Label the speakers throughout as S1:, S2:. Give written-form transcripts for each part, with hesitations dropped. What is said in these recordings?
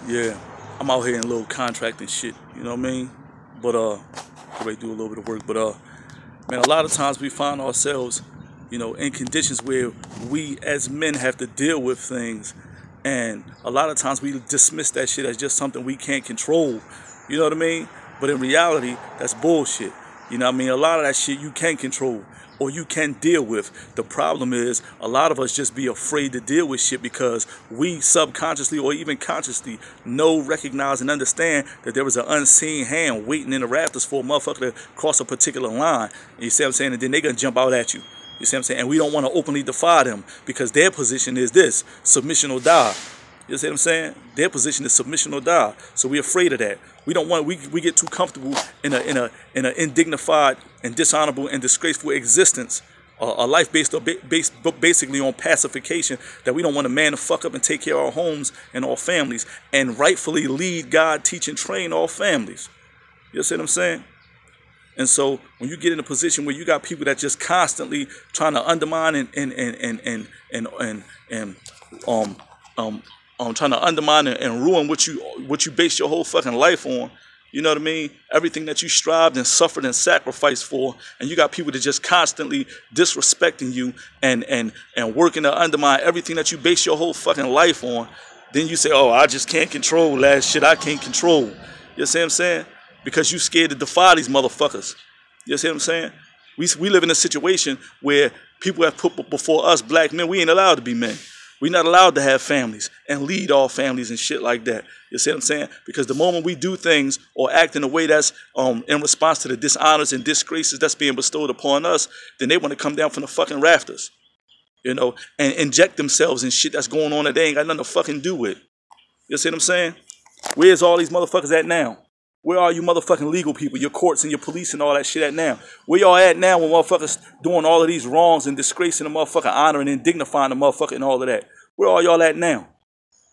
S1: Yeah, I'm out here in a little contract and shit, you know what I mean? But ready to do a little bit of work. But man, a lot of times we find ourselves, in conditions where we as men have to deal with things, and a lot of times we dismiss that shit as just something we can't control. You know what I mean? But in reality, that's bullshit. You know what I mean? A lot of that shit you can control or you can deal with. The problem is a lot of us just be afraid to deal with shit because we subconsciously or even consciously know, recognize, and understand that there is an unseen hand waiting in the rafters for a motherfucker to cross a particular line. You see what I'm saying? And then they gonna jump out at you. You see what I'm saying? And we don't want to openly defy them because their position is this: submission or die. You see what I'm saying? Their position is submission or die. So we're afraid of that. We don't want. We get too comfortable in an indignified and dishonorable and disgraceful existence, a life based basically on pacification, that we don't want to man the fuck up and take care of our homes and our families and rightfully lead, guide, teach, and train our families. You see what I'm saying? And so when you get in a position where you got people that just constantly trying to undermine trying to undermine and ruin what you base your whole fucking life on, you know what I mean? Everything that you strived and suffered and sacrificed for, and you got people that just constantly disrespecting you and working to undermine everything that you base your whole fucking life on. Then you say, "Oh, I just can't control that shit. I can't control." You see what I'm saying? Because you scared to defy these motherfuckers. You see what I'm saying? We live in a situation where people have put before us, black men, we ain't allowed to be men. We're not allowed to have families and lead all families and shit like that. You see what I'm saying? Because the moment we do things or act in a way that's in response to the dishonors and disgraces that's being bestowed upon us, then they want to come down from the fucking rafters, and inject themselves in shit that's going on that they ain't got nothing to fucking do with. You see what I'm saying? Where's all these motherfuckers at now? Where are you motherfucking legal people, your courts and your police and all that shit at now? Where y'all at now when motherfuckers doing all of these wrongs and disgracing the motherfucking honor and dignifying the motherfucker and all of that? Where are y'all at now?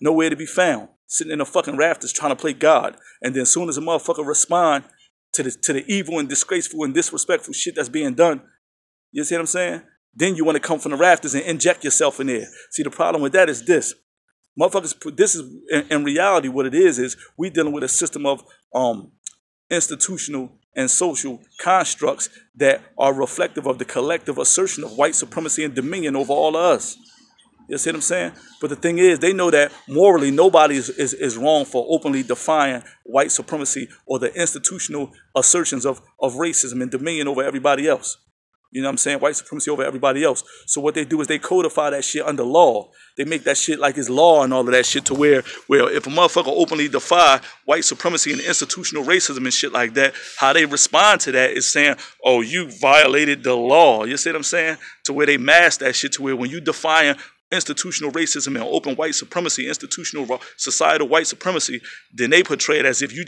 S1: Nowhere to be found. Sitting in the fucking rafters trying to play God. And then as soon as a motherfucker respond to the evil and disgraceful and disrespectful shit that's being done, you see what I'm saying? Then you want to come from the rafters and inject yourself in there. See, the problem with that is this. Motherfuckers, this is, in reality, what it is we dealing with a system of institutional and social constructs that are reflective of the collective assertion of white supremacy and dominion over all of us. You see what I'm saying? But the thing is, they know that morally nobody is wrong for openly defying white supremacy or the institutional assertions of racism and dominion over everybody else. You know what I'm saying? White supremacy over everybody else. So what they do is they codify that shit under law. They make that shit like it's law and all of that shit to where if a motherfucker openly defy white supremacy and institutional racism and shit like that, how they respond to that is saying, "Oh, you violated the law." You see what I'm saying? To where they mask that shit to where when you defying institutional racism and open white supremacy, institutional societal white supremacy, then they portray it as if you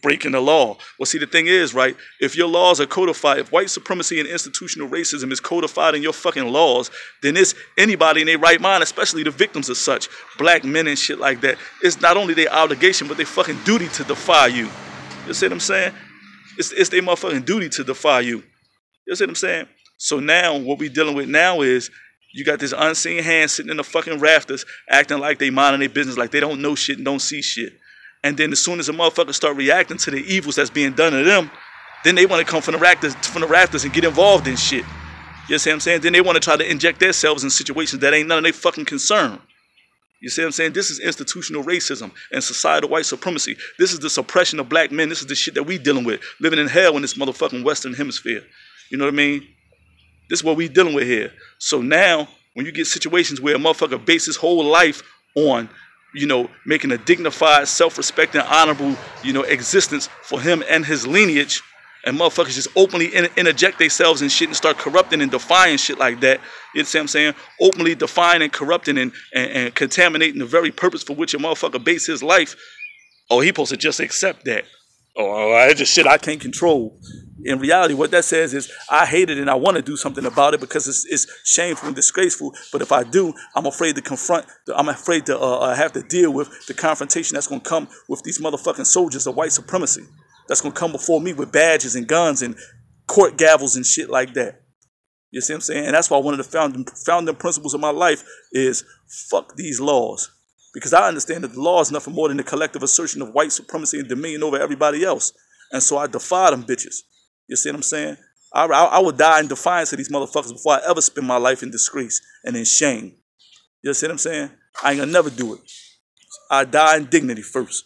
S1: breaking the law. Well, see, the thing is, right, if your laws are codified, if white supremacy and institutional racism is codified in your fucking laws, then it's anybody in their right mind, especially the victims of such, black men and shit like that, it's not only their obligation, but their fucking duty to defy you. You see what I'm saying? It's their motherfucking duty to defy you. You see what I'm saying? So now, what we dealing with now is, you got this unseen hand sitting in the fucking rafters acting like they minding their business, like they don't know shit and don't see shit. And then as soon as a motherfucker start reacting to the evils that's being done to them, then they want to come from the rafters and get involved in shit. You see what I'm saying? Then they want to try to inject themselves in situations that ain't none of their fucking concern. You see what I'm saying? This is institutional racism and societal white supremacy. This is the suppression of black men. This is the shit that we dealing with, living in hell in this motherfucking Western hemisphere. You know what I mean? This is what we dealing with here. So now, when you get situations where a motherfucker bases his whole life on, making a dignified, self-respecting, honorable, existence for him and his lineage, and motherfuckers just openly interject themselves in shit and start corrupting and defying shit like that, you see what I'm saying? Openly defying and corrupting and contaminating the very purpose for which a motherfucker bases his life. Oh, he supposed to just accept that. Oh, that's just shit I can't control. In reality, what that says is I hate it and I want to do something about it because it's shameful and disgraceful. But if I do, I'm afraid to confront, I'm afraid to have to deal with the confrontation that's going to come with these motherfucking soldiers of white supremacy. That's going to come before me with badges and guns and court gavels and shit like that. You see what I'm saying? And that's why one of the founding principles of my life is fuck these laws. Because I understand that the law is nothing more than the collective assertion of white supremacy and dominion over everybody else. And so I defy them bitches. You see what I'm saying? I would die in defiance of these motherfuckers before I ever spend my life in disgrace and in shame. You see what I'm saying? I ain't gonna never do it. I die in dignity first.